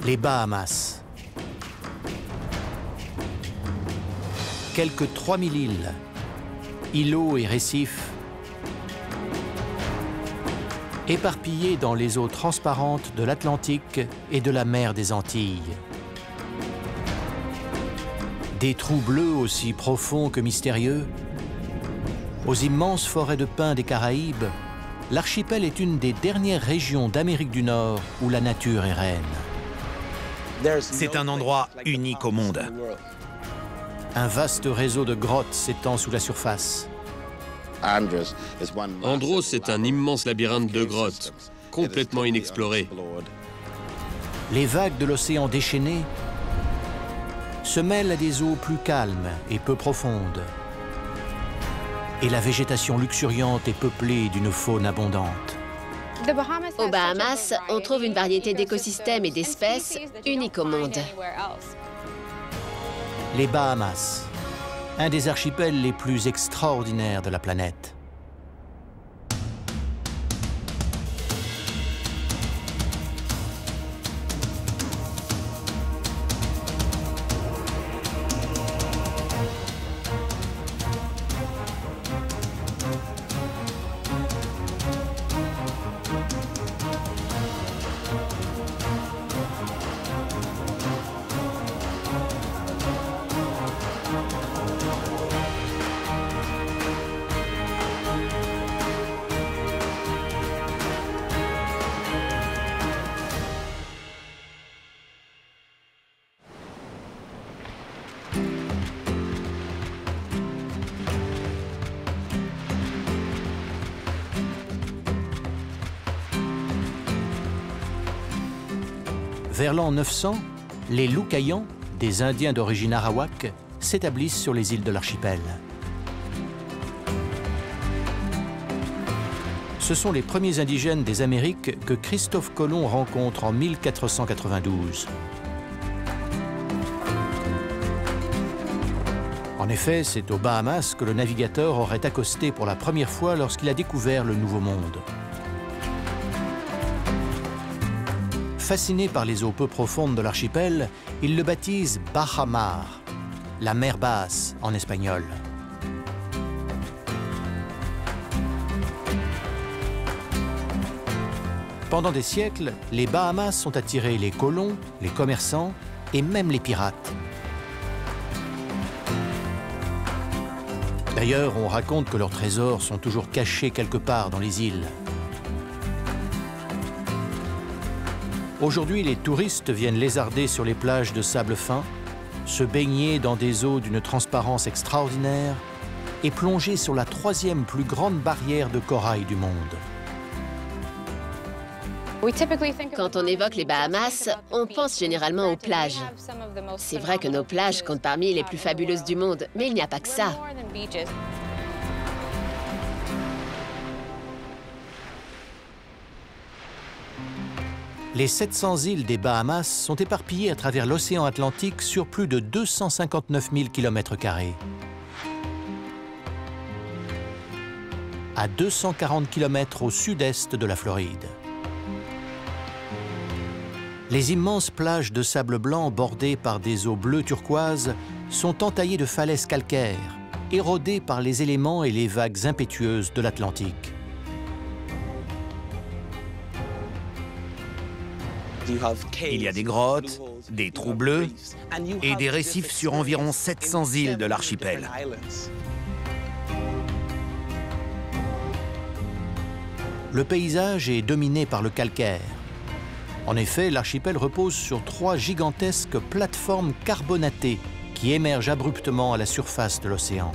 Les Bahamas. Quelques 3000 îles, îlots et récifs, éparpillés dans les eaux transparentes de l'Atlantique et de la mer des Antilles. Des trous bleus aussi profonds que mystérieux, aux immenses forêts de pins des Caraïbes, l'archipel est une des dernières régions d'Amérique du Nord où la nature est reine. C'est un endroit unique au monde. Un vaste réseau de grottes s'étend sous la surface. Andros est un immense labyrinthe de grottes, complètement inexploré. Les vagues de l'océan déchaîné se mêlent à des eaux plus calmes et peu profondes. Et la végétation luxuriante est peuplée d'une faune abondante. Aux Bahamas, on trouve une variété d'écosystèmes et d'espèces uniques au monde. Les Bahamas, un des archipels les plus extraordinaires de la planète. Vers l'an 900, les Loucayans, des Indiens d'origine arawak, s'établissent sur les îles de l'archipel. Ce sont les premiers indigènes des Amériques que Christophe Colomb rencontre en 1492. En effet, c'est aux Bahamas que le navigateur aurait accosté pour la première fois lorsqu'il a découvert le Nouveau Monde. Fasciné par les eaux peu profondes de l'archipel, il le baptise Baja Mar, la mer basse en espagnol. Pendant des siècles, les Bahamas ont attiré les colons, les commerçants et même les pirates. D'ailleurs, on raconte que leurs trésors sont toujours cachés quelque part dans les îles. Aujourd'hui, les touristes viennent lézarder sur les plages de sable fin, se baigner dans des eaux d'une transparence extraordinaire et plonger sur la 3e plus grande barrière de corail du monde. Quand on évoque les Bahamas, on pense généralement aux plages. C'est vrai que nos plages comptent parmi les plus fabuleuses du monde, mais il n'y a pas que ça. Les 700 îles des Bahamas sont éparpillées à travers l'océan Atlantique sur plus de 259 000 km². À 240 km au sud-est de la Floride. Les immenses plages de sable blanc bordées par des eaux bleues turquoises sont entaillées de falaises calcaires, érodées par les éléments et les vagues impétueuses de l'Atlantique. Il y a des grottes, des trous bleus et des récifs sur environ 700 îles de l'archipel. Le paysage est dominé par le calcaire. En effet, l'archipel repose sur 3 gigantesques plateformes carbonatées qui émergent abruptement à la surface de l'océan.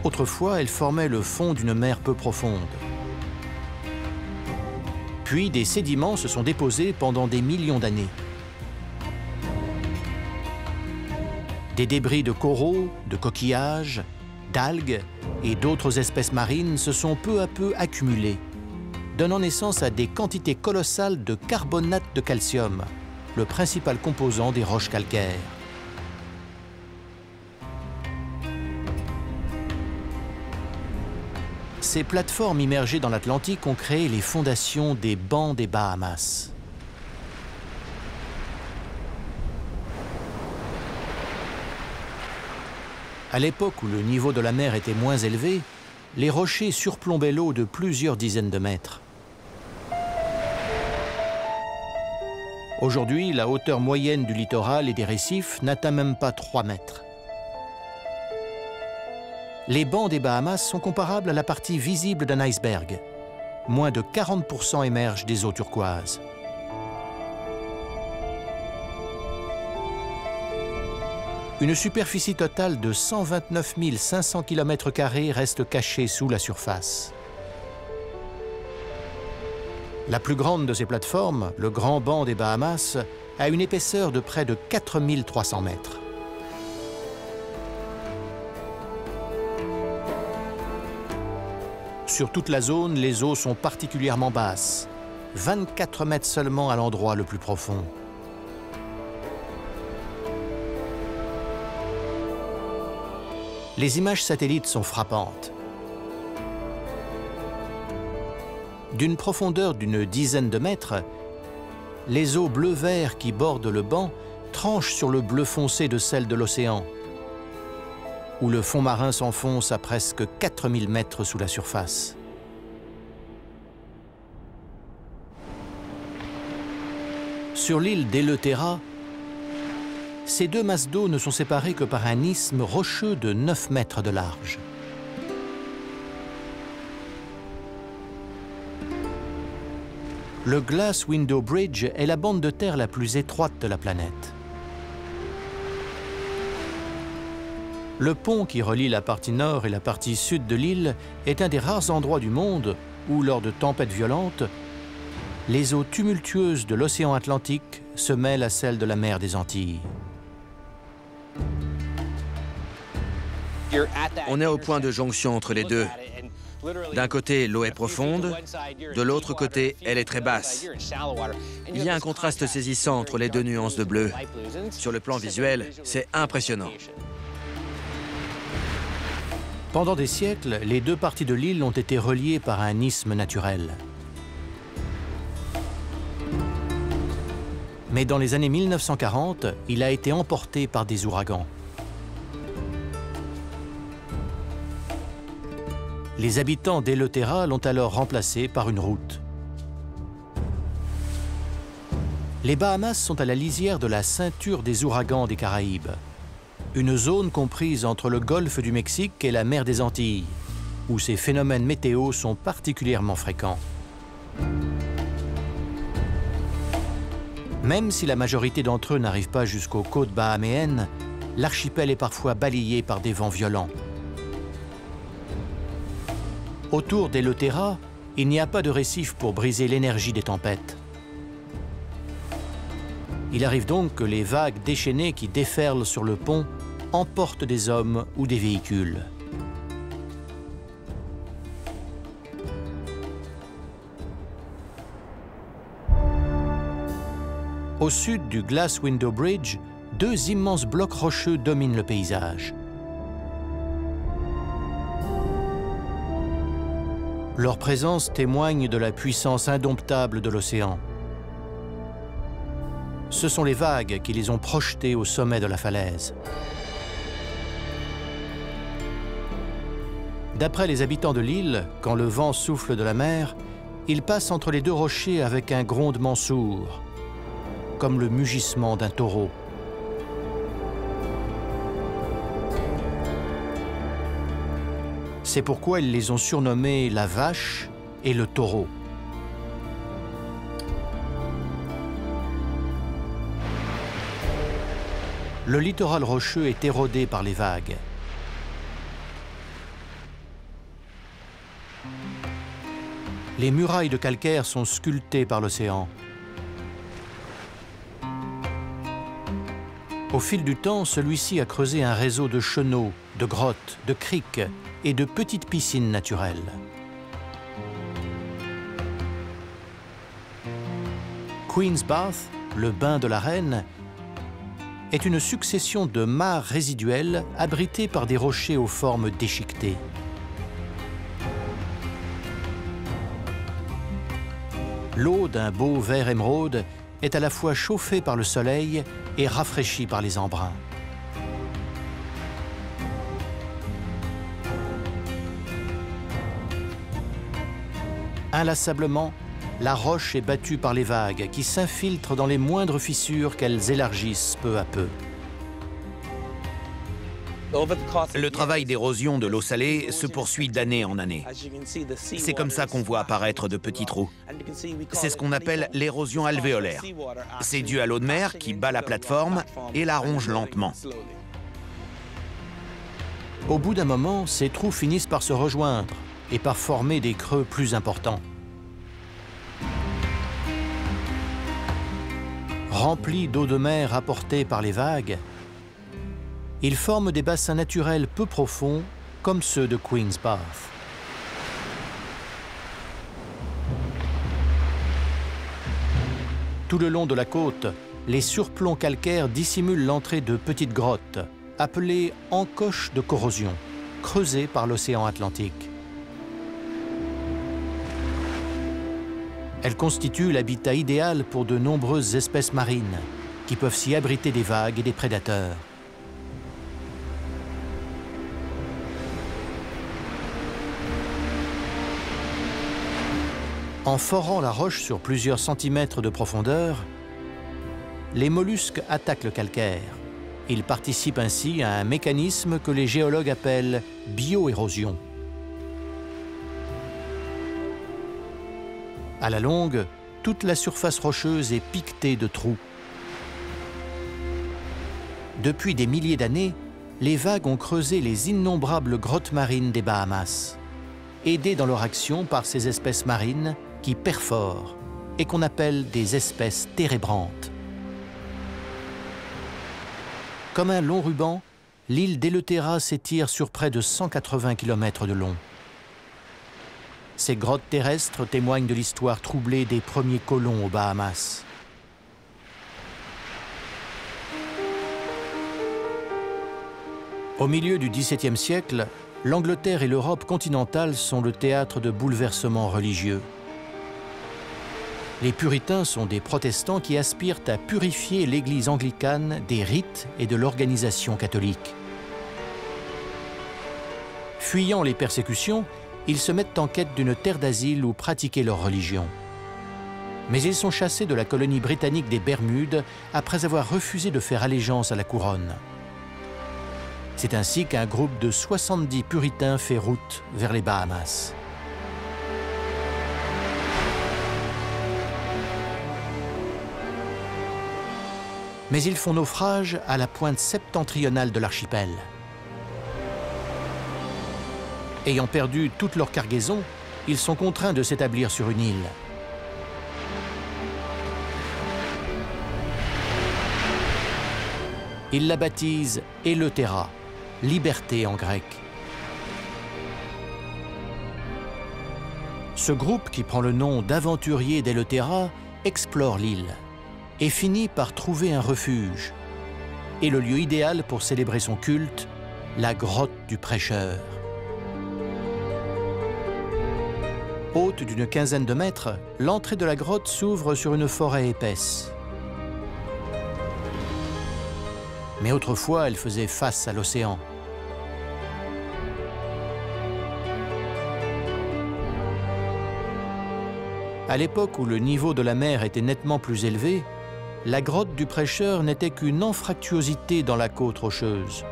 Autrefois, elles formaient le fond d'une mer peu profonde. Puis des sédiments se sont déposés pendant des millions d'années. Des débris de coraux, de coquillages, d'algues et d'autres espèces marines se sont peu à peu accumulés, donnant naissance à des quantités colossales de carbonate de calcium, le principal composant des roches calcaires. Ces plateformes immergées dans l'Atlantique ont créé les fondations des bancs des Bahamas. À l'époque où le niveau de la mer était moins élevé, les rochers surplombaient l'eau de plusieurs dizaines de mètres. Aujourd'hui, la hauteur moyenne du littoral et des récifs n'atteint même pas 3 mètres. Les bancs des Bahamas sont comparables à la partie visible d'un iceberg. Moins de 40% émergent des eaux turquoises. Une superficie totale de 129 500 km² reste cachée sous la surface. La plus grande de ces plateformes, le Grand Banc des Bahamas, a une épaisseur de près de 4300 mètres. Sur toute la zone, les eaux sont particulièrement basses, 24 mètres seulement à l'endroit le plus profond. Les images satellites sont frappantes. D'une profondeur d'une dizaine de mètres, les eaux bleu-vert qui bordent le banc tranchent sur le bleu foncé de celle de l'océan, où le fond marin s'enfonce à presque 4000 mètres sous la surface. Sur l'île d'Eleuthera, ces deux masses d'eau ne sont séparées que par un isthme rocheux de 9 mètres de large. Le Glass Window Bridge est la bande de terre la plus étroite de la planète. Le pont qui relie la partie nord et la partie sud de l'île est un des rares endroits du monde où, lors de tempêtes violentes, les eaux tumultueuses de l'océan Atlantique se mêlent à celles de la mer des Antilles. On est au point de jonction entre les deux. D'un côté, l'eau est profonde, de l'autre côté, elle est très basse. Il y a un contraste saisissant entre les deux nuances de bleu. Sur le plan visuel, c'est impressionnant. Pendant des siècles, les deux parties de l'île ont été reliées par un isthme naturel. Mais dans les années 1940, il a été emporté par des ouragans. Les habitants d'Eleuthera l'ont alors remplacé par une route. Les Bahamas sont à la lisière de la ceinture des ouragans des Caraïbes, une zone comprise entre le golfe du Mexique et la mer des Antilles, où ces phénomènes météo sont particulièrement fréquents. Même si la majorité d'entre eux n'arrivent pas jusqu'aux côtes bahaméennes, l'archipel est parfois balayé par des vents violents. Autour d'Eleuthera, il n'y a pas de récif pour briser l'énergie des tempêtes. Il arrive donc que les vagues déchaînées qui déferlent sur le pont emportent des hommes ou des véhicules. Au sud du Glass Window Bridge, deux immenses blocs rocheux dominent le paysage. Leur présence témoigne de la puissance indomptable de l'océan. Ce sont les vagues qui les ont projetés au sommet de la falaise. D'après les habitants de l'île, quand le vent souffle de la mer, il passe entre les deux rochers avec un grondement sourd, comme le mugissement d'un taureau. C'est pourquoi ils les ont surnommés la vache et le taureau. Le littoral rocheux est érodé par les vagues. Les murailles de calcaire sont sculptées par l'océan. Au fil du temps, celui-ci a creusé un réseau de chenaux, de grottes, de criques et de petites piscines naturelles. Queen's Bath, le bain de la reine, est une succession de mares résiduelles abritées par des rochers aux formes déchiquetées. L'eau d'un beau vert émeraude est à la fois chauffée par le soleil et rafraîchie par les embruns. Inlassablement, la roche est battue par les vagues qui s'infiltrent dans les moindres fissures qu'elles élargissent peu à peu. Le travail d'érosion de l'eau salée se poursuit d'année en année. C'est comme ça qu'on voit apparaître de petits trous. C'est ce qu'on appelle l'érosion alvéolaire. C'est dû à l'eau de mer qui bat la plateforme et la ronge lentement. Au bout d'un moment, ces trous finissent par se rejoindre et par former des creux plus importants. Remplis d'eau de mer apportée par les vagues, ils forment des bassins naturels peu profonds, comme ceux de Queen's Bath. Tout le long de la côte, les surplombs calcaires dissimulent l'entrée de petites grottes, appelées encoches de corrosion, creusées par l'océan Atlantique. Elles constituent l'habitat idéal pour de nombreuses espèces marines, qui peuvent s'y abriter des vagues et des prédateurs. En forant la roche sur plusieurs centimètres de profondeur, les mollusques attaquent le calcaire. Ils participent ainsi à un mécanisme que les géologues appellent bioérosion. À la longue, toute la surface rocheuse est piquetée de trous. Depuis des milliers d'années, les vagues ont creusé les innombrables grottes marines des Bahamas, aidées dans leur action par ces espèces marines qui perforent et qu'on appelle des espèces térébrantes. Comme un long ruban, l'île d'Eleuthera s'étire sur près de 180 km de long. Ces grottes terrestres témoignent de l'histoire troublée des premiers colons aux Bahamas. Au milieu du XVIIe siècle, l'Angleterre et l'Europe continentale sont le théâtre de bouleversements religieux. Les puritains sont des protestants qui aspirent à purifier l'Église anglicane des rites et de l'organisation catholique. Fuyant les persécutions, ils se mettent en quête d'une terre d'asile où pratiquer leur religion. Mais ils sont chassés de la colonie britannique des Bermudes après avoir refusé de faire allégeance à la couronne. C'est ainsi qu'un groupe de 70 puritains fait route vers les Bahamas. Mais ils font naufrage à la pointe septentrionale de l'archipel. Ayant perdu toute leur cargaison, ils sont contraints de s'établir sur une île. Ils la baptisent Eleuthera, liberté en grec. Ce groupe, qui prend le nom d'aventuriers d'Eleuthera, explore l'île et finit par trouver un refuge et le lieu idéal pour célébrer son culte, la grotte du prêcheur. Haute d'une quinzaine de mètres, l'entrée de la grotte s'ouvre sur une forêt épaisse. Mais autrefois, elle faisait face à l'océan. À l'époque où le niveau de la mer était nettement plus élevé, la grotte du prêcheur n'était qu'une anfractuosité dans la côte rocheuse.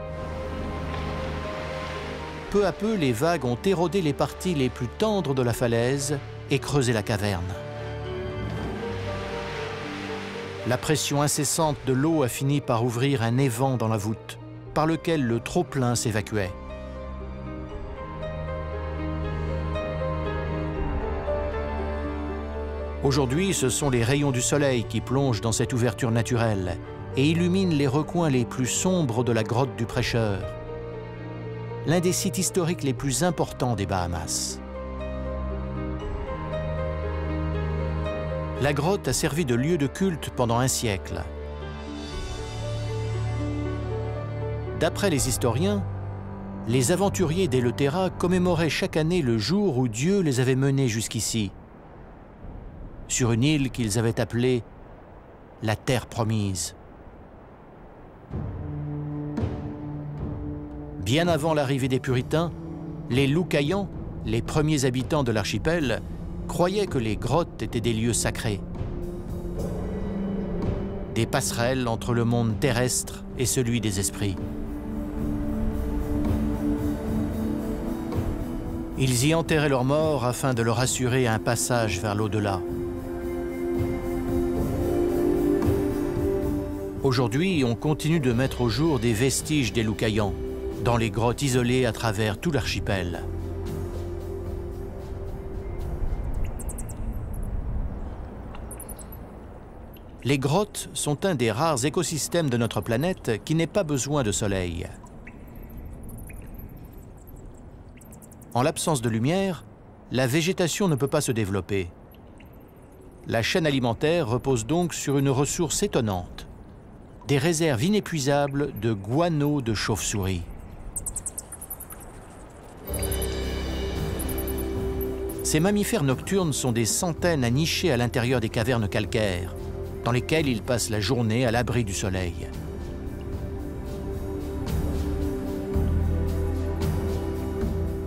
Peu à peu, les vagues ont érodé les parties les plus tendres de la falaise et creusé la caverne. La pression incessante de l'eau a fini par ouvrir un évent dans la voûte, par lequel le trop-plein s'évacuait. Aujourd'hui, ce sont les rayons du soleil qui plongent dans cette ouverture naturelle et illuminent les recoins les plus sombres de la grotte du prêcheur, l'un des sites historiques les plus importants des Bahamas. La grotte a servi de lieu de culte pendant un siècle. D'après les historiens, les aventuriers d'Eleuthera commémoraient chaque année le jour où Dieu les avait menés jusqu'ici. sur une île qu'ils avaient appelée la Terre Promise. Bien avant l'arrivée des Puritains, les Loucaillans, les premiers habitants de l'archipel, croyaient que les grottes étaient des lieux sacrés, des passerelles entre le monde terrestre et celui des esprits. Ils y enterraient leurs morts afin de leur assurer un passage vers l'au-delà. Aujourd'hui, on continue de mettre au jour des vestiges des Loucaillans, dans les grottes isolées à travers tout l'archipel. Les grottes sont un des rares écosystèmes de notre planète qui n'ait pas besoin de soleil. En l'absence de lumière, la végétation ne peut pas se développer. La chaîne alimentaire repose donc sur une ressource étonnante, des réserves inépuisables de guano de chauve-souris. Ces mammifères nocturnes sont des centaines à nicher à l'intérieur des cavernes calcaires, dans lesquelles ils passent la journée à l'abri du soleil.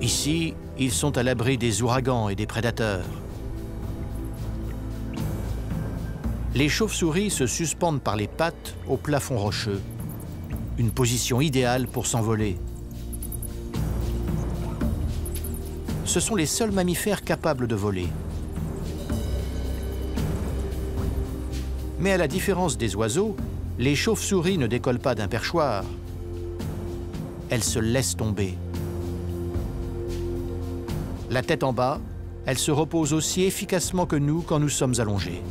Ici, ils sont à l'abri des ouragans et des prédateurs. Les chauves-souris se suspendent par les pattes au plafond rocheux, une position idéale pour s'envoler. Ce sont les seuls mammifères capables de voler. Mais à la différence des oiseaux, les chauves-souris ne décollent pas d'un perchoir. Elles se laissent tomber. La tête en bas, elles se reposent aussi efficacement que nous quand nous sommes allongés.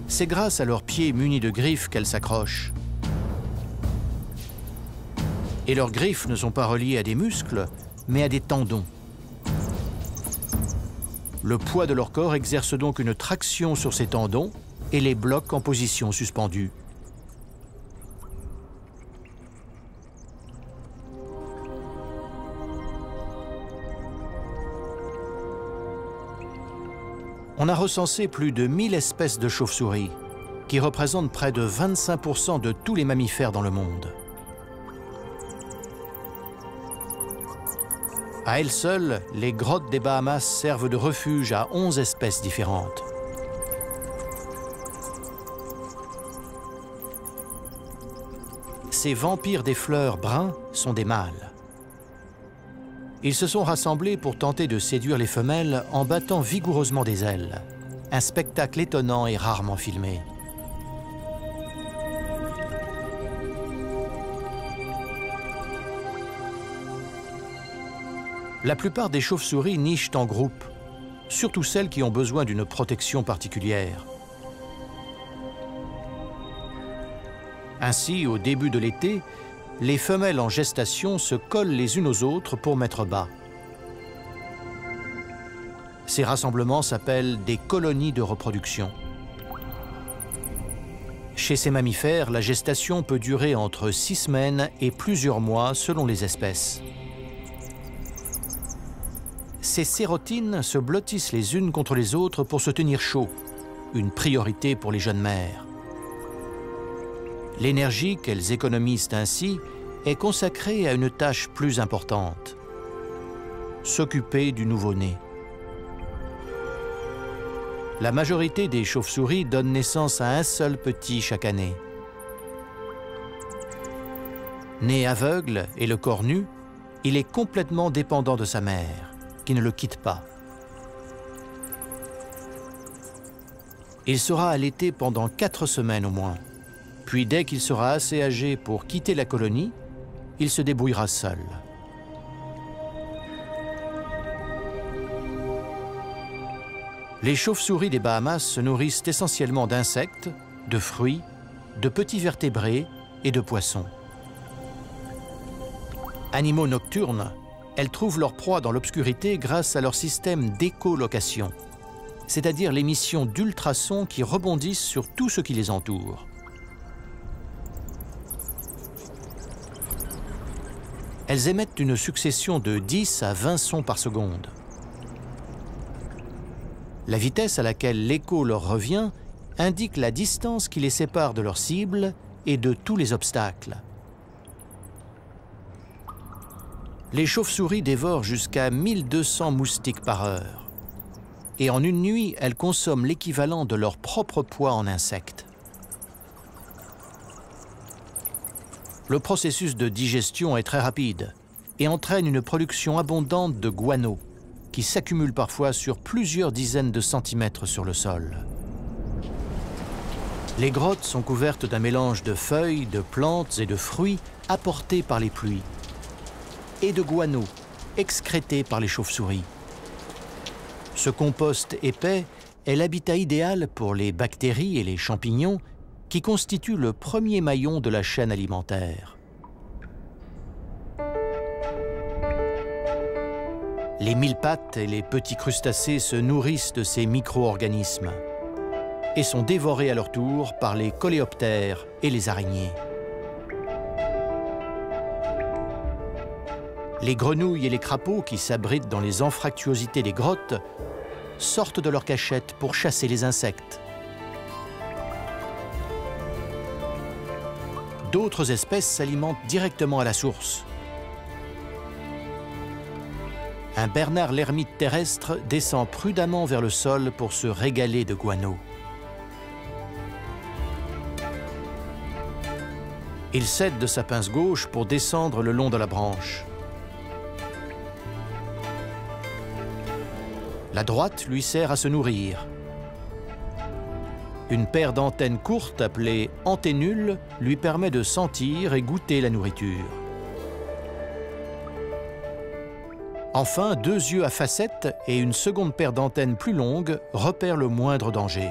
C'est grâce à leurs pieds munis de griffes qu'elles s'accrochent. Et leurs griffes ne sont pas reliées à des muscles, mais à des tendons. Le poids de leur corps exerce donc une traction sur ces tendons et les bloque en position suspendue. On a recensé plus de 1000 espèces de chauves-souris, qui représentent près de 25% de tous les mammifères dans le monde. À elles seules, les grottes des Bahamas servent de refuge à 11 espèces différentes. Ces vampires des fleurs bruns sont des mâles. Ils se sont rassemblés pour tenter de séduire les femelles en battant vigoureusement des ailes. Un spectacle étonnant et rarement filmé. La plupart des chauves-souris nichent en groupe, surtout celles qui ont besoin d'une protection particulière. Ainsi, au début de l'été, les femelles en gestation se collent les unes aux autres pour mettre bas. Ces rassemblements s'appellent des colonies de reproduction. Chez ces mammifères, la gestation peut durer entre 6 semaines et plusieurs mois selon les espèces. Ces sérotines se blottissent les unes contre les autres pour se tenir chaud, une priorité pour les jeunes mères. L'énergie qu'elles économisent ainsi est consacrée à une tâche plus importante, s'occuper du nouveau-né. La majorité des chauves-souris donnent naissance à un seul petit chaque année. Né aveugle et le corps nu, il est complètement dépendant de sa mère, qui ne le quitte pas. Il sera allaité pendant 4 semaines au moins. Puis dès qu'il sera assez âgé pour quitter la colonie, il se débrouillera seul. Les chauves-souris des Bahamas se nourrissent essentiellement d'insectes, de fruits, de petits vertébrés et de poissons. Animaux nocturnes, elles trouvent leur proie dans l'obscurité grâce à leur système d'écholocation, c'est-à-dire l'émission d'ultrasons qui rebondissent sur tout ce qui les entoure. Elles émettent une succession de 10 à 20 sons par seconde. La vitesse à laquelle l'écho leur revient indique la distance qui les sépare de leur cible et de tous les obstacles. Les chauves-souris dévorent jusqu'à 1200 moustiques par heure. Et en une nuit, elles consomment l'équivalent de leur propre poids en insectes. Le processus de digestion est très rapide et entraîne une production abondante de guano, qui s'accumule parfois sur plusieurs dizaines de centimètres sur le sol. Les grottes sont couvertes d'un mélange de feuilles, de plantes et de fruits apportés par les pluies, et de guano excrété par les chauves-souris. Ce compost épais est l'habitat idéal pour les bactéries et les champignons qui constituent le premier maillon de la chaîne alimentaire. Les mille-pattes et les petits crustacés se nourrissent de ces micro-organismes et sont dévorés à leur tour par les coléoptères et les araignées. Les grenouilles et les crapauds qui s'abritent dans les anfractuosités des grottes sortent de leur cachette pour chasser les insectes. D'autres espèces s'alimentent directement à la source. Un bernard l'ermite terrestre descend prudemment vers le sol pour se régaler de guano. Il s'aide de sa pince gauche pour descendre le long de la branche. La droite lui sert à se nourrir. Une paire d'antennes courtes appelée anténules lui permet de sentir et goûter la nourriture. Enfin, deux yeux à facettes et une seconde paire d'antennes plus longues repèrent le moindre danger.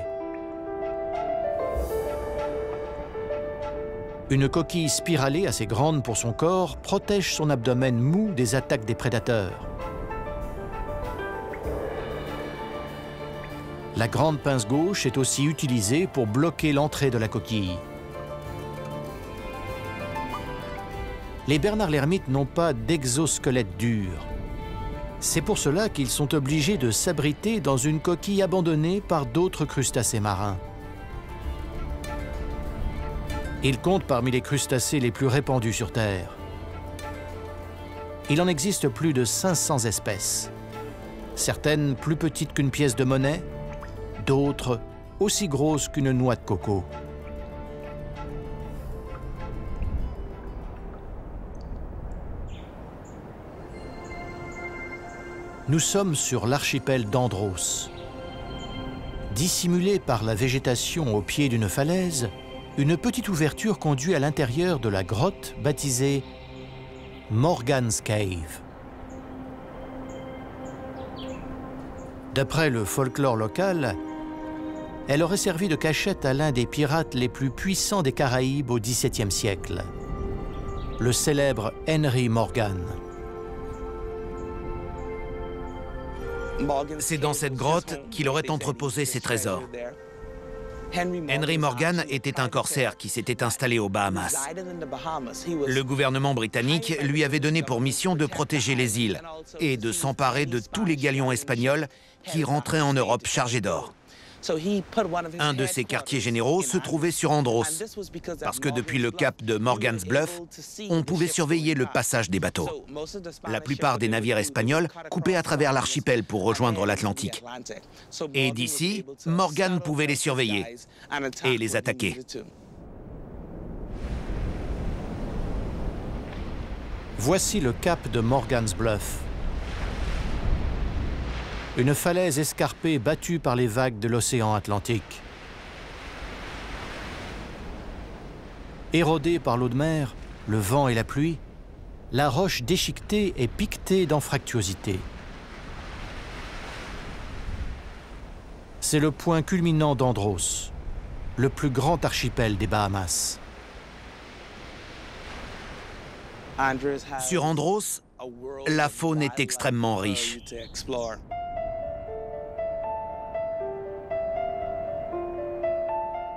Une coquille spiralée assez grande pour son corps protège son abdomen mou des attaques des prédateurs. La grande pince gauche est aussi utilisée pour bloquer l'entrée de la coquille. Les bernards l'ermite n'ont pas d'exosquelette dur. C'est pour cela qu'ils sont obligés de s'abriter dans une coquille abandonnée par d'autres crustacés marins. Ils comptent parmi les crustacés les plus répandus sur Terre. Il en existe plus de 500 espèces. Certaines plus petites qu'une pièce de monnaie, d'autres aussi grosses qu'une noix de coco. Nous sommes sur l'archipel d'Andros. Dissimulée par la végétation au pied d'une falaise, une petite ouverture conduit à l'intérieur de la grotte baptisée Morgan's Cave. D'après le folklore local, elle aurait servi de cachette à l'un des pirates les plus puissants des Caraïbes au XVIIe siècle, le célèbre Henry Morgan. C'est dans cette grotte qu'il aurait entreposé ses trésors. Henry Morgan était un corsaire qui s'était installé aux Bahamas. Le gouvernement britannique lui avait donné pour mission de protéger les îles et de s'emparer de tous les galions espagnols qui rentraient en Europe chargés d'or. Un de ses quartiers généraux se trouvait sur Andros, parce que depuis le cap de Morgan's Bluff, on pouvait surveiller le passage des bateaux. La plupart des navires espagnols coupaient à travers l'archipel pour rejoindre l'Atlantique. Et d'ici, Morgan pouvait les surveiller et les attaquer. Voici le cap de Morgan's Bluff. Une falaise escarpée battue par les vagues de l'océan Atlantique. Érodée par l'eau de mer, le vent et la pluie, la roche déchiquetée est piquetée d'anfractuosité. C'est le point culminant d'Andros, le plus grand archipel des Bahamas. Sur Andros, la faune est extrêmement riche.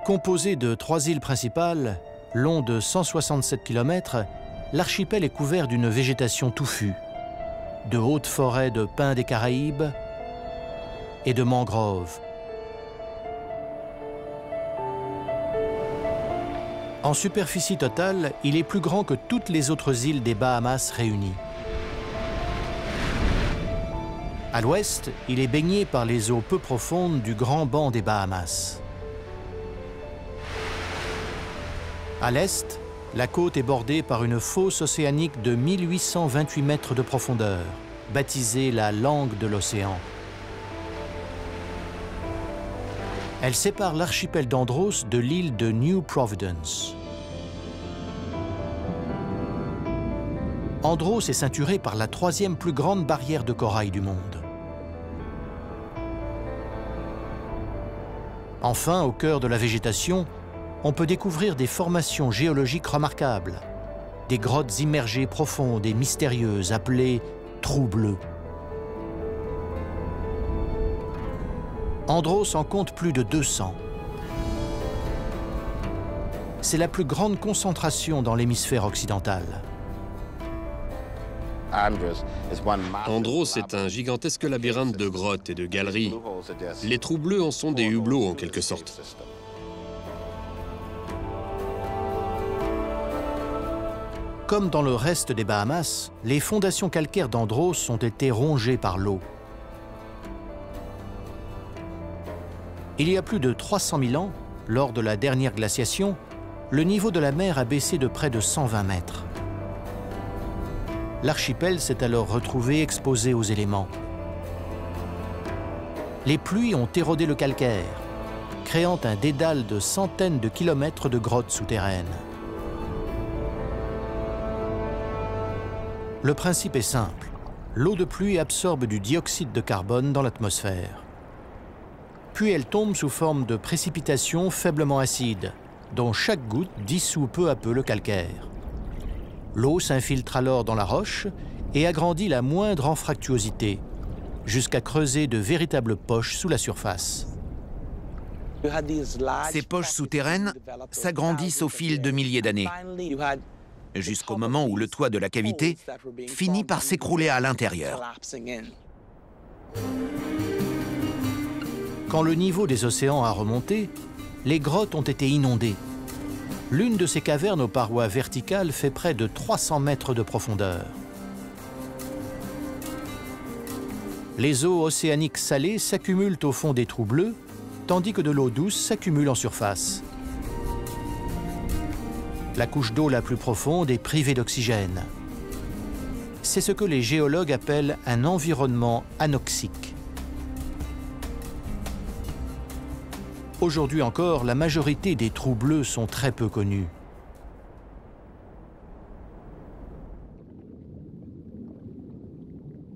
Composée de 3 îles principales, long de 167 km, l'archipel est couvert d'une végétation touffue, de hautes forêts de pins des Caraïbes et de mangroves. En superficie totale, il est plus grand que toutes les autres îles des Bahamas réunies. À l'ouest, il est baigné par les eaux peu profondes du Grand Banc des Bahamas. À l'est, la côte est bordée par une fosse océanique de 1828 mètres de profondeur, baptisée la langue de l'océan. Elle sépare l'archipel d'Andros de l'île de New Providence. Andros est ceinturé par la troisième plus grande barrière de corail du monde. Enfin, au cœur de la végétation, on peut découvrir des formations géologiques remarquables, des grottes immergées profondes et mystérieuses appelées trous bleus. Andros en compte plus de 200. C'est la plus grande concentration dans l'hémisphère occidental. Andros est un gigantesque labyrinthe de grottes et de galeries. Les trous bleus en sont des hublots en quelque sorte. Comme dans le reste des Bahamas, les fondations calcaires d'Andros ont été rongées par l'eau. Il y a plus de 300 000 ans, lors de la dernière glaciation, le niveau de la mer a baissé de près de 120 mètres. L'archipel s'est alors retrouvé exposé aux éléments. Les pluies ont érodé le calcaire, créant un dédale de centaines de kilomètres de grottes souterraines. Le principe est simple. L'eau de pluie absorbe du dioxyde de carbone dans l'atmosphère. Puis elle tombe sous forme de précipitations faiblement acides, dont chaque goutte dissout peu à peu le calcaire. L'eau s'infiltre alors dans la roche et agrandit la moindre anfractuosité, jusqu'à creuser de véritables poches sous la surface. Ces poches souterraines s'agrandissent au fil de milliers d'années, jusqu'au moment où le toit de la cavité finit par s'écrouler à l'intérieur. Quand le niveau des océans a remonté, les grottes ont été inondées. L'une de ces cavernes aux parois verticales fait près de 300 mètres de profondeur. Les eaux océaniques salées s'accumulent au fond des trous bleus, tandis que de l'eau douce s'accumule en surface. La couche d'eau la plus profonde est privée d'oxygène. C'est ce que les géologues appellent un environnement anoxique. Aujourd'hui encore, la majorité des trous bleus sont très peu connus.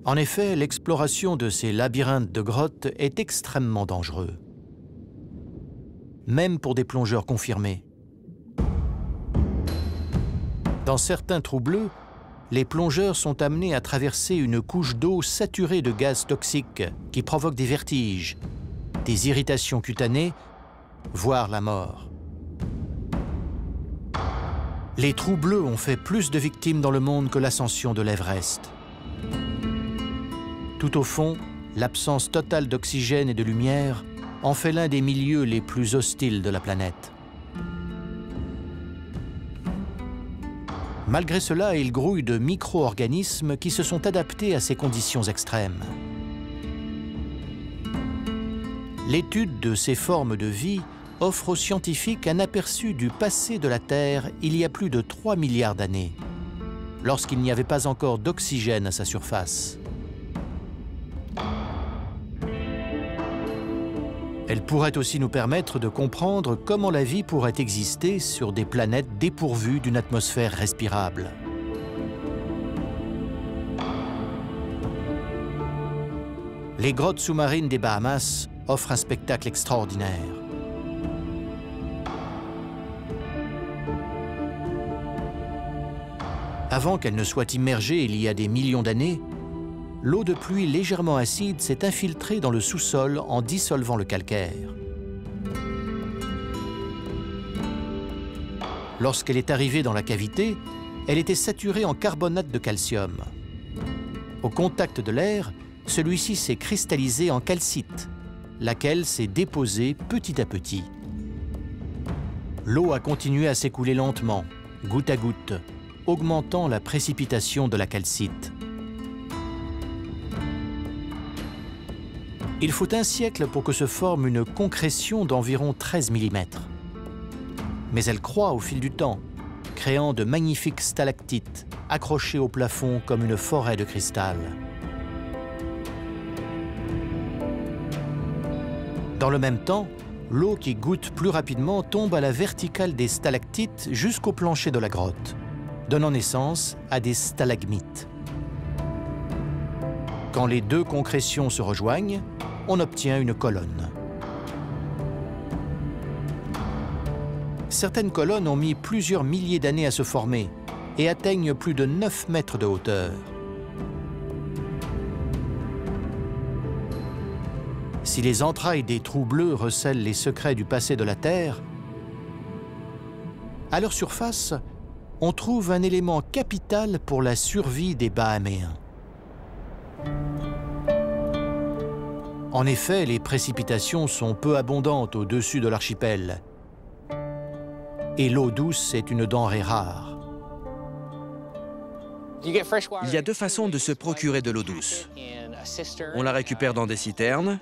En effet, l'exploration de ces labyrinthes de grottes est extrêmement dangereux, même pour des plongeurs confirmés. Dans certains trous bleus, les plongeurs sont amenés à traverser une couche d'eau saturée de gaz toxiques qui provoquent des vertiges, des irritations cutanées, voire la mort. Les trous bleus ont fait plus de victimes dans le monde que l'ascension de l'Everest. Tout au fond, l'absence totale d'oxygène et de lumière en fait l'un des milieux les plus hostiles de la planète. Malgré cela, il grouille de micro-organismes qui se sont adaptés à ces conditions extrêmes. L'étude de ces formes de vie offre aux scientifiques un aperçu du passé de la Terre il y a plus de 3 milliards d'années, lorsqu'il n'y avait pas encore d'oxygène à sa surface. Elle pourrait aussi nous permettre de comprendre comment la vie pourrait exister sur des planètes dépourvues d'une atmosphère respirable. Les grottes sous-marines des Bahamas offrent un spectacle extraordinaire. Avant qu'elles ne soient immergées il y a des millions d'années, l'eau de pluie légèrement acide s'est infiltrée dans le sous-sol en dissolvant le calcaire. Lorsqu'elle est arrivée dans la cavité, elle était saturée en carbonate de calcium. Au contact de l'air, celui-ci s'est cristallisé en calcite, laquelle s'est déposée petit à petit. L'eau a continué à s'écouler lentement, goutte à goutte, augmentant la précipitation de la calcite. Il faut un siècle pour que se forme une concrétion d'environ 13 mm. Mais elle croît au fil du temps, créant de magnifiques stalactites accrochées au plafond comme une forêt de cristal. Dans le même temps, l'eau qui goutte plus rapidement tombe à la verticale des stalactites jusqu'au plancher de la grotte, donnant naissance à des stalagmites. Quand les deux concrétions se rejoignent, on obtient une colonne. Certaines colonnes ont mis plusieurs milliers d'années à se former et atteignent plus de 9 mètres de hauteur. Si les entrailles des trous bleus recèlent les secrets du passé de la Terre, à leur surface, on trouve un élément capital pour la survie des Bahaméens. En effet, les précipitations sont peu abondantes au-dessus de l'archipel, et l'eau douce est une denrée rare. Il y a deux façons de se procurer de l'eau douce. On la récupère dans des citernes,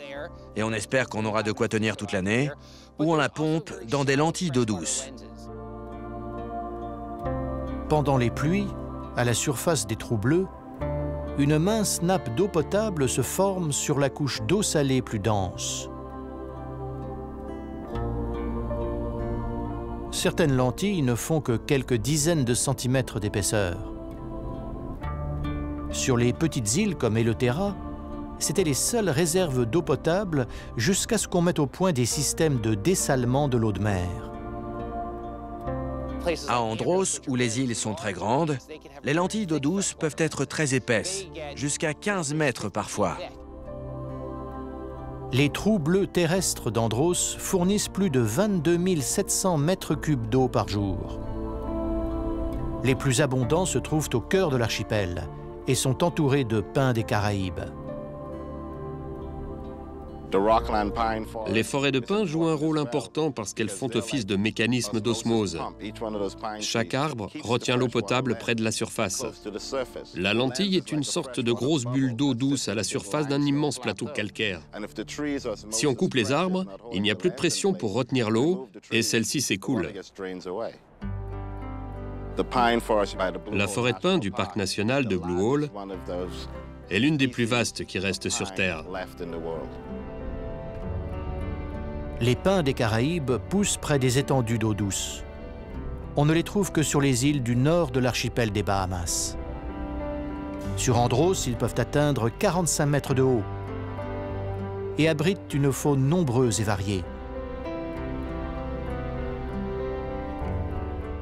et on espère qu'on aura de quoi tenir toute l'année, ou on la pompe dans des lentilles d'eau douce. Pendant les pluies, à la surface des trous bleus, une mince nappe d'eau potable se forme sur la couche d'eau salée plus dense. Certaines lentilles ne font que quelques dizaines de centimètres d'épaisseur. Sur les petites îles comme Eleuthera, c'étaient les seules réserves d'eau potable jusqu'à ce qu'on mette au point des systèmes de dessalement de l'eau de mer. À Andros, où les îles sont très grandes, les lentilles d'eau douce peuvent être très épaisses, jusqu'à 15 mètres parfois. Les trous bleus terrestres d'Andros fournissent plus de 22 700 mètres cubes d'eau par jour. Les plus abondants se trouvent au cœur de l'archipel et sont entourés de pins des Caraïbes. Les forêts de pins jouent un rôle important parce qu'elles font office de mécanisme d'osmose. Chaque arbre retient l'eau potable près de la surface. La lentille est une sorte de grosse bulle d'eau douce à la surface d'un immense plateau calcaire. Si on coupe les arbres, il n'y a plus de pression pour retenir l'eau et celle-ci s'écoule. La forêt de pins du parc national de Blue Hole est l'une des plus vastes qui restent sur Terre. Les pins des Caraïbes poussent près des étendues d'eau douce. On ne les trouve que sur les îles du nord de l'archipel des Bahamas. Sur Andros, ils peuvent atteindre 45 mètres de haut et abritent une faune nombreuse et variée.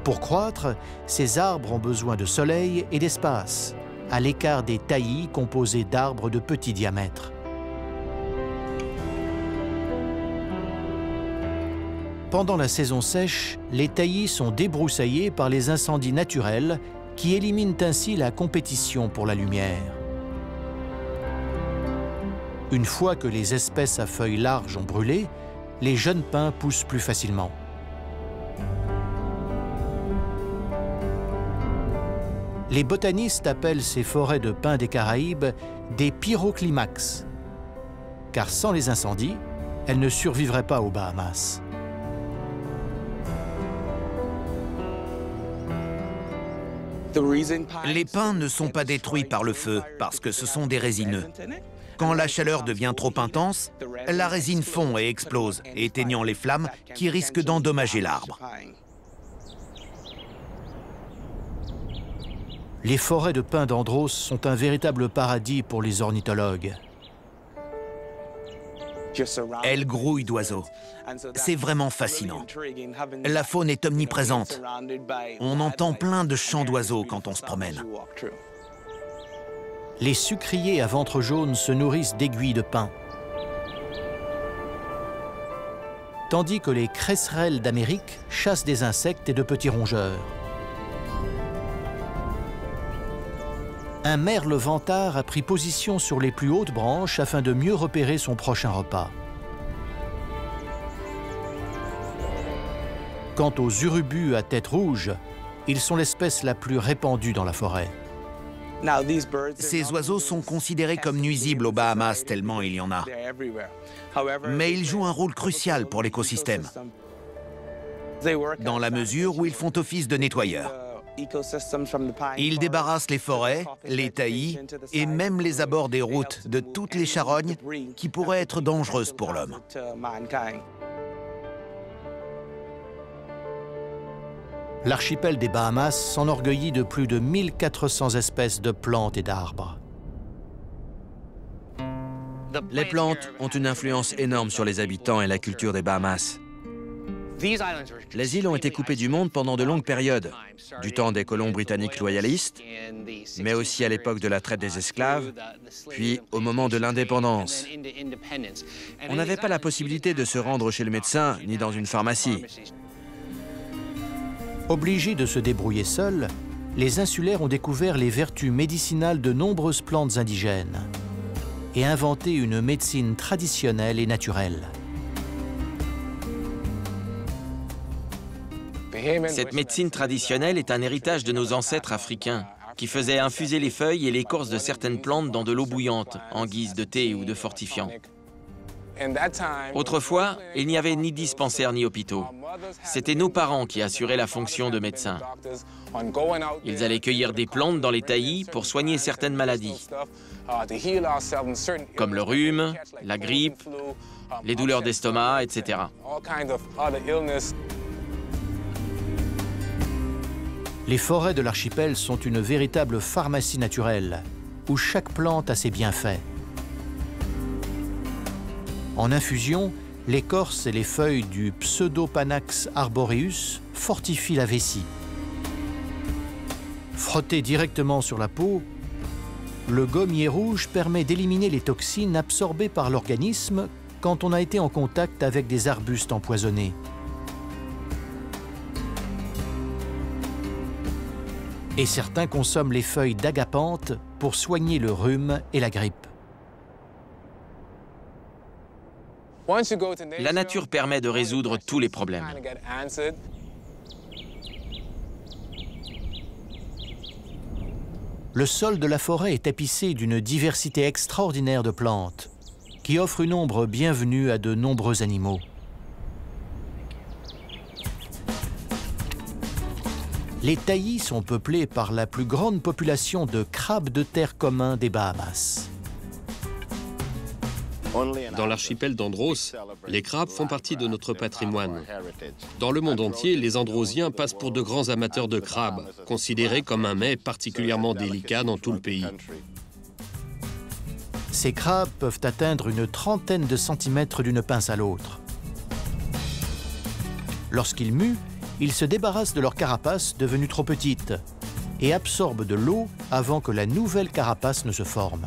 Pour croître, ces arbres ont besoin de soleil et d'espace, à l'écart des taillis composés d'arbres de petit diamètre. Pendant la saison sèche, les taillis sont débroussaillés par les incendies naturels qui éliminent ainsi la compétition pour la lumière. Une fois que les espèces à feuilles larges ont brûlé, les jeunes pins poussent plus facilement. Les botanistes appellent ces forêts de pins des Caraïbes des pyroclimax, car sans les incendies, elles ne survivraient pas aux Bahamas. Les pins ne sont pas détruits par le feu parce que ce sont des résineux. Quand la chaleur devient trop intense, la résine fond et explose, éteignant les flammes qui risquent d'endommager l'arbre. Les forêts de pins d'Andros sont un véritable paradis pour les ornithologues. Elles grouillent d'oiseaux. C'est vraiment fascinant. La faune est omniprésente. On entend plein de chants d'oiseaux quand on se promène. Les sucriers à ventre jaune se nourrissent d'aiguilles de pin, tandis que les cresserelles d'Amérique chassent des insectes et de petits rongeurs. un merle vantard a pris position sur les plus hautes branches afin de mieux repérer son prochain repas. Quant aux urubus à tête rouge, ils sont l'espèce la plus répandue dans la forêt. Ces oiseaux sont considérés comme nuisibles aux Bahamas tellement il y en a. Mais ils jouent un rôle crucial pour l'écosystème, dans la mesure où ils font office de nettoyeurs. Ils débarrassent les forêts, les taillis et même les abords des routes de toutes les charognes qui pourraient être dangereuses pour l'homme. L'archipel des Bahamas s'enorgueillit de plus de 1400 espèces de plantes et d'arbres. Les plantes ont une influence énorme sur les habitants et la culture des Bahamas. Les îles ont été coupées du monde pendant de longues périodes, du temps des colons britanniques loyalistes, mais aussi à l'époque de la traite des esclaves, puis au moment de l'indépendance. On n'avait pas la possibilité de se rendre chez le médecin ni dans une pharmacie. Obligés de se débrouiller seuls, les insulaires ont découvert les vertus médicinales de nombreuses plantes indigènes et inventé une médecine traditionnelle et naturelle. Cette médecine traditionnelle est un héritage de nos ancêtres africains, qui faisaient infuser les feuilles et l'écorce de certaines plantes dans de l'eau bouillante, en guise de thé ou de fortifiant. Autrefois, il n'y avait ni dispensaire ni hôpitaux. C'était nos parents qui assuraient la fonction de médecins. Ils allaient cueillir des plantes dans les taillis pour soigner certaines maladies, comme le rhume, la grippe, les douleurs d'estomac, etc. Les forêts de l'archipel sont une véritable pharmacie naturelle, où chaque plante a ses bienfaits. En infusion, l'écorce et les feuilles du Pseudopanax arboreus fortifient la vessie. Frotté directement sur la peau, le gommier rouge permet d'éliminer les toxines absorbées par l'organisme quand on a été en contact avec des arbustes empoisonnés. Et certains consomment les feuilles d'agapanthe pour soigner le rhume et la grippe. La nature permet de résoudre tous les problèmes. Le sol de la forêt est tapissé d'une diversité extraordinaire de plantes, qui offrent une ombre bienvenue à de nombreux animaux. Les taillis sont peuplés par la plus grande population de crabes de terre communs des Bahamas. Dans l'archipel d'Andros, les crabes font partie de notre patrimoine. Dans le monde entier, les Androsiens passent pour de grands amateurs de crabes, considérés comme un mets particulièrement délicat dans tout le pays. Ces crabes peuvent atteindre une trentaine de centimètres d'une pince à l'autre. Lorsqu'ils muent, ils se débarrassent de leur carapace devenue trop petite et absorbent de l'eau avant que la nouvelle carapace ne se forme.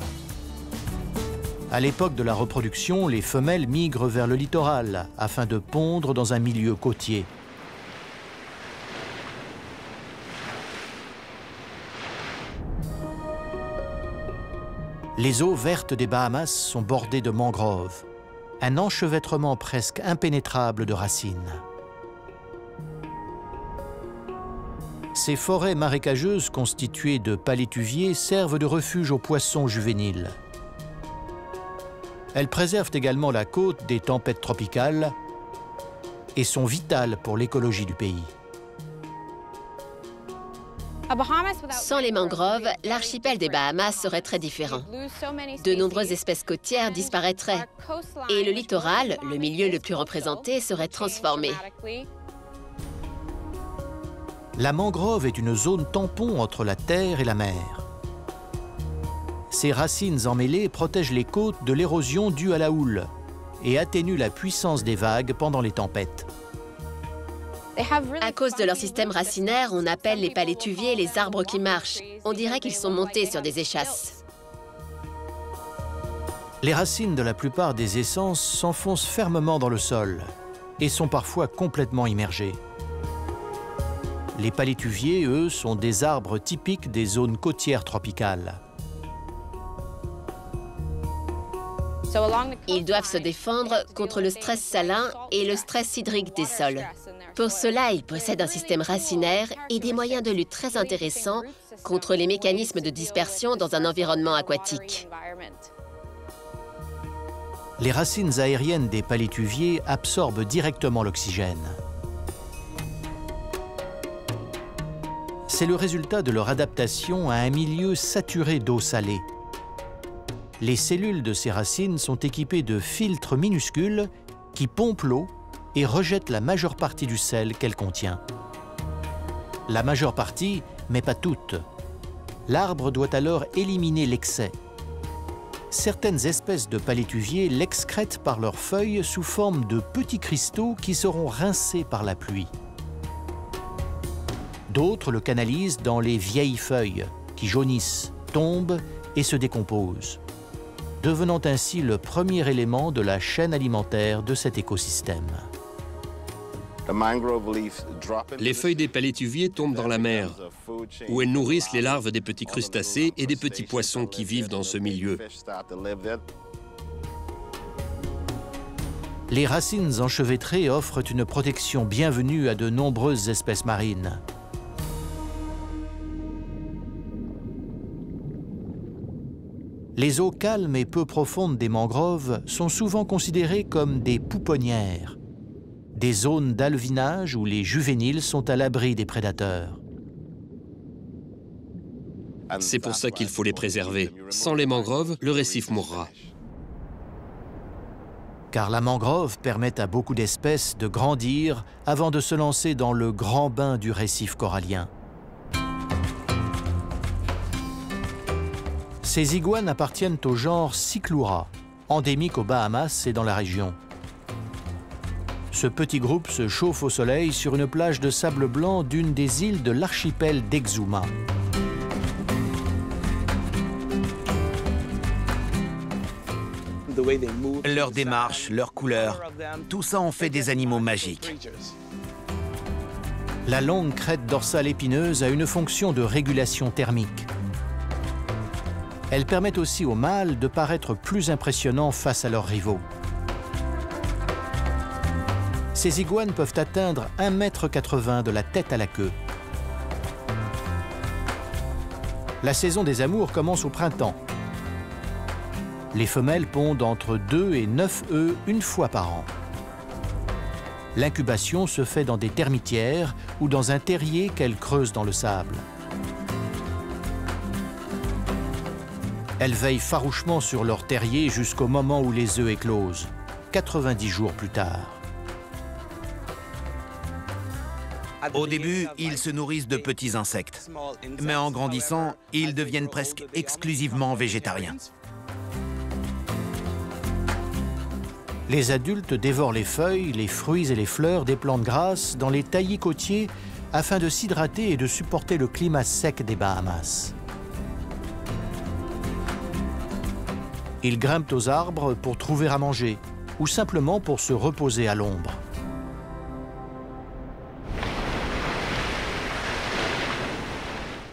À l'époque de la reproduction, les femelles migrent vers le littoral afin de pondre dans un milieu côtier. Les eaux vertes des Bahamas sont bordées de mangroves, un enchevêtrement presque impénétrable de racines. Ces forêts marécageuses constituées de palétuviers servent de refuge aux poissons juvéniles. Elles préservent également la côte des tempêtes tropicales et sont vitales pour l'écologie du pays. Sans les mangroves, l'archipel des Bahamas serait très différent. De nombreuses espèces côtières disparaîtraient et le littoral, le milieu le plus représenté, serait transformé. La mangrove est une zone tampon entre la terre et la mer. Ses racines emmêlées protègent les côtes de l'érosion due à la houle et atténuent la puissance des vagues pendant les tempêtes. À cause de leur système racinaire, on appelle les palétuviers les arbres qui marchent. On dirait qu'ils sont montés sur des échasses. Les racines de la plupart des essences s'enfoncent fermement dans le sol et sont parfois complètement immergées. Les palétuviers, eux, sont des arbres typiques des zones côtières tropicales. Ils doivent se défendre contre le stress salin et le stress hydrique des sols. Pour cela, ils possèdent un système racinaire et des moyens de lutte très intéressants contre les mécanismes de dispersion dans un environnement aquatique. Les racines aériennes des palétuviers absorbent directement l'oxygène. C'est le résultat de leur adaptation à un milieu saturé d'eau salée. Les cellules de ces racines sont équipées de filtres minuscules qui pompent l'eau et rejettent la majeure partie du sel qu'elle contient. La majeure partie, mais pas toute. L'arbre doit alors éliminer l'excès. Certaines espèces de palétuviers l'excrètent par leurs feuilles sous forme de petits cristaux qui seront rincés par la pluie. D'autres le canalisent dans les vieilles feuilles, qui jaunissent, tombent et se décomposent, devenant ainsi le premier élément de la chaîne alimentaire de cet écosystème. Les feuilles des palétuviers tombent dans la mer, où elles nourrissent les larves des petits crustacés et des petits poissons qui vivent dans ce milieu. Les racines enchevêtrées offrent une protection bienvenue à de nombreuses espèces marines. Les eaux calmes et peu profondes des mangroves sont souvent considérées comme des pouponnières, des zones d'alvinage où les juvéniles sont à l'abri des prédateurs. C'est pour ça qu'il faut les préserver. Sans les mangroves, le récif mourra. Car la mangrove permet à beaucoup d'espèces de grandir avant de se lancer dans le grand bain du récif corallien. Ces iguanes appartiennent au genre Cycloura, endémique aux Bahamas et dans la région. Ce petit groupe se chauffe au soleil sur une plage de sable blanc d'une des îles de l'archipel d'Exuma. Leur démarche, leur couleur, tout ça en fait des animaux magiques. La longue crête dorsale épineuse a une fonction de régulation thermique. Elle permet aussi aux mâles de paraître plus impressionnants face à leurs rivaux. Ces iguanes peuvent atteindre 1,80 m de la tête à la queue. La saison des amours commence au printemps. Les femelles pondent entre 2 et 9 œufs une fois par an. L'incubation se fait dans des termitières ou dans un terrier qu'elles creusent dans le sable. Elles veillent farouchement sur leur terrier jusqu'au moment où les œufs éclosent, 90 jours plus tard. Au début, ils se nourrissent de petits insectes. Mais en grandissant, ils deviennent presque exclusivement végétariens. Les adultes dévorent les feuilles, les fruits et les fleurs des plantes grasses dans les taillis côtiers afin de s'hydrater et de supporter le climat sec des Bahamas. Ils grimpent aux arbres pour trouver à manger ou simplement pour se reposer à l'ombre.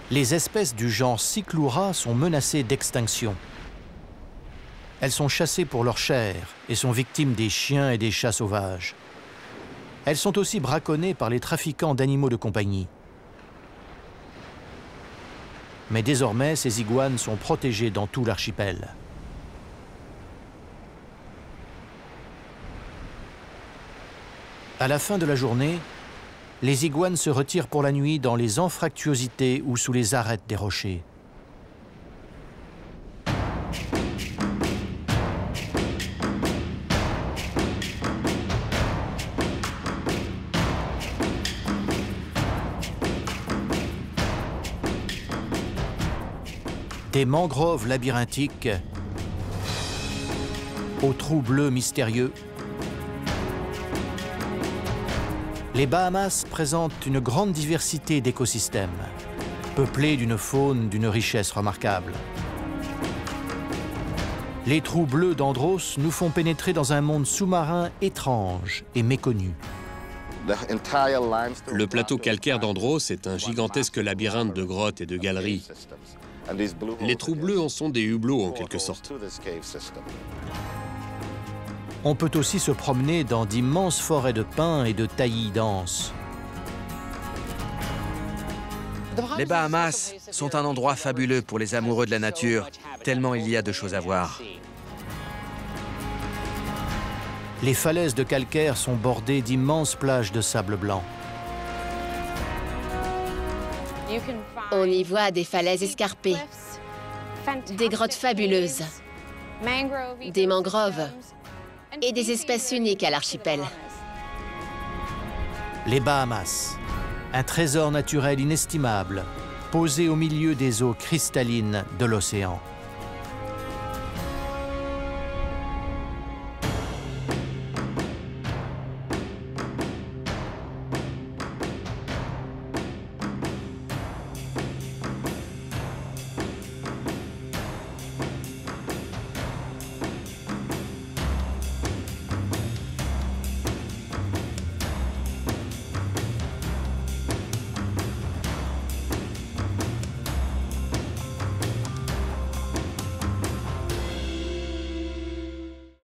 Les espèces du genre Cycloura sont menacées d'extinction. Elles sont chassées pour leur chair et sont victimes des chiens et des chats sauvages. Elles sont aussi braconnées par les trafiquants d'animaux de compagnie. Mais désormais, ces iguanes sont protégées dans tout l'archipel. À la fin de la journée, les iguanes se retirent pour la nuit dans les anfractuosités ou sous les arêtes des rochers. Des mangroves labyrinthiques aux trous bleus mystérieux, les Bahamas présentent une grande diversité d'écosystèmes, peuplés d'une faune d'une richesse remarquable. Les trous bleus d'Andros nous font pénétrer dans un monde sous-marin étrange et méconnu. Le plateau calcaire d'Andros est un gigantesque labyrinthe de grottes et de galeries. Les trous bleus en sont des hublots en quelque sorte. On peut aussi se promener dans d'immenses forêts de pins et de taillis denses. Les Bahamas sont un endroit fabuleux pour les amoureux de la nature, tellement il y a de choses à voir. Les falaises de calcaire sont bordées d'immenses plages de sable blanc. On y voit des falaises escarpées, des grottes fabuleuses, des mangroves et des espèces uniques à l'archipel. Les Bahamas, un trésor naturel inestimable, posé au milieu des eaux cristallines de l'océan.